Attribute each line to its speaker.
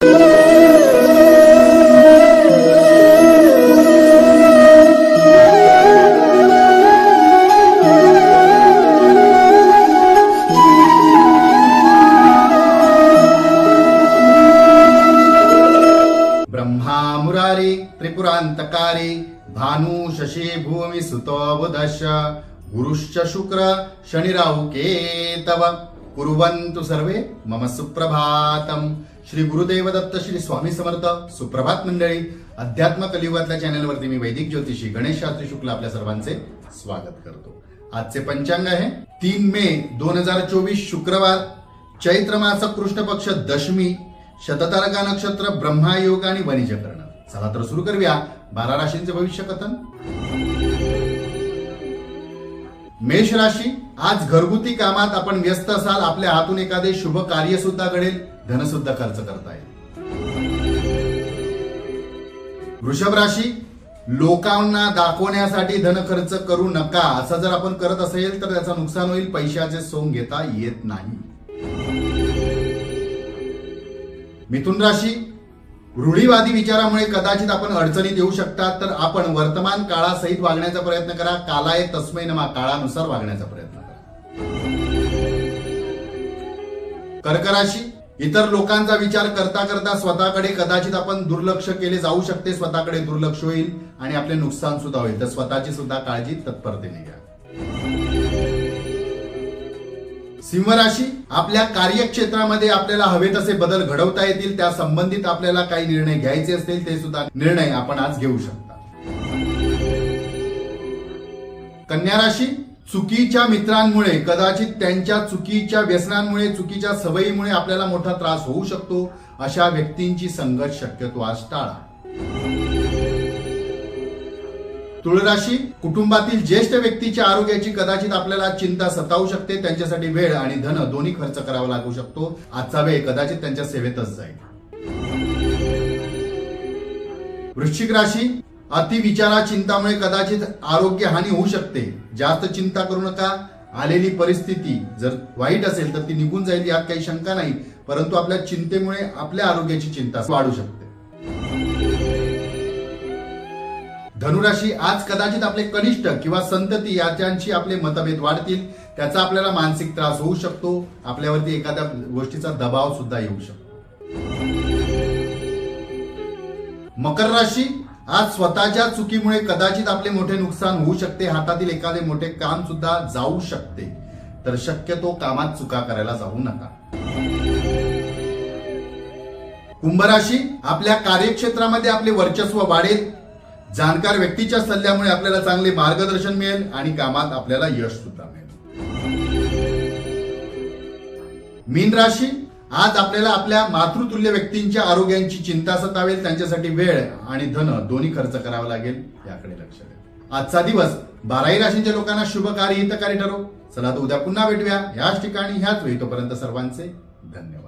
Speaker 1: ब्रह्मा मुरारी त्रिपुरांतकारी भानु शशी भूमि सुतो बुधश्च गुरुश्च शुक्र शनिराहु केतव कुर्वन्तु सर्वे मम सुप्रभातम। श्री गुरुदेव दत्त श्री स्वामी समर्थ। सुप्रभात मंडळी, अध्यात्म कलियुगातल्या चॅनलवरती मी वैदिक ज्योतिषी गणेश शास्त्री शुक्ल आपल्या सर्वांचे स्वागत करतो। आजचे पंचांग आहे 3 मे 2024 शुक्रवार, चैत्र मास कृष्ण पक्ष दशमी, शततारका नक्षत्र, ब्रह्मा योग आणि वणिजकरण। चला तर सुरू करूया 12 राशींचे भविष्य कथन। मेष राशी, आज घरगुती कामात आपण व्यस्त असाल। आपल्या हातून एखादे शुभ कार्य सुद्धा घडेल, धन सुद्धा खर्च करता येईल। वृषभ राशी, लोकांना दाखवण्यासाठी धन खर्च करू नका। असं जर आपण करत असेल तर त्याचं नुकसान होईल, पैशाचे सोंग घेता येत नाही। मिथुन राशी, रूढीवादी विचारामुळे कदाचित आपण अडचणीत येऊ शकता, तर आपण वर्तमान काळासहित वागण्याचा प्रयत्न करा। कालाय तस्मै नमः, काळानुसार वागण्याचा प्रयत्न करा। कर्क राशी, इतर लोकांचा विचार करता करता स्वतःकडे कदाचित आपण दुर्लक्ष केले जाऊ शकते। स्वतःकडे दुर्लक्ष होईल आणि आपले नुकसान सुद्धा होईल, तर स्वतःची सुद्धा काळजी तत्परतेने घ्या। सिंह राशी, आपल्या कार्यक्षेत्रामध्ये आपल्याला हवे तसे बदल घडवता येतील। त्या संबंधित आपल्याला काही निर्णय घ्यायचे असतील, ते सुद्धा निर्णय आपण आज घेऊ शकता। कन्या राशी, चुकीच्या मित्रांमुळे, कदाचित त्यांच्या चुकीच्या व्यसनांमुळे, चुकीच्या सवयीमुळे आपल्याला मोठा त्रास होऊ शकतो। अशा व्यक्तींची संगत शक्यतो आज टाळा। तुळ राशी, कुटुंबातील ज्येष्ठ व्यक्तीच्या आरोग्याची कदाचित आपल्याला चिंता सतावू शकते। त्यांच्यासाठी वेळ आणि धन दोन्ही खर्च करावा लागू शकतो। आजचा वेळ कदाचित त्यांच्या सेवेतच जाईल। वृश्चिक राशी, अति विचारा चिंतामुळे कदाचित आरोग्य हानी होऊ शकते। जास्त चिंता करू नका। आलेली परिस्थिती जर वाईट असेल तर ती निघून जाईल, यात काही शंका नाही, परंतु आपल्या चिंतेमुळे आपल्या आरोग्याची चिंता वाढू शकते। धनुराशी, आज कदाचित आपले कनिष्ठ किंवा संतती याच्यांशी आपले मतभेद वाढतील। त्याचा आपल्याला मानसिक त्रास होऊ शकतो। आपल्यावरती एखाद्या गोष्टीचा दबाव सुद्धा येऊ शकतो। मकर राशी, आज स्वतःच्या चुकीमुळे कदाचित आपले मोठे नुकसान होऊ शकते। हातातील एखादे मोठे काम सुद्धा जाऊ शकते, तर शक्यतो कामात चुका करायला जाऊ नका। कुंभ राशी, आपल्या कार्यक्षेत्रामध्ये आपले वर्चस्व वाढेल। जाणकार व्यक्तीच्या सल्ल्यामुळे आपल्याला चांगले मार्गदर्शन मिळेल आणि कामात आपल्याला यश सुद्धा मिळेल। मीन राशी, आज आपल्याला आपल्या मातृतुल्य व्यक्तींच्या आरोग्याची चिंता सतावेल। त्यांच्यासाठी वेळ आणि धन दोन्ही खर्च करावा लागेल, याकडे लक्ष द्या। आजचा दिवस 12ही राशींच्या लोकांना शुभकारी हितकारी ठरो। चला तर उद्या पुन्हा भेटूया याच ठिकाणी ह्याच वेळी। तोपर्यंत सर्वांचे धन्यवाद।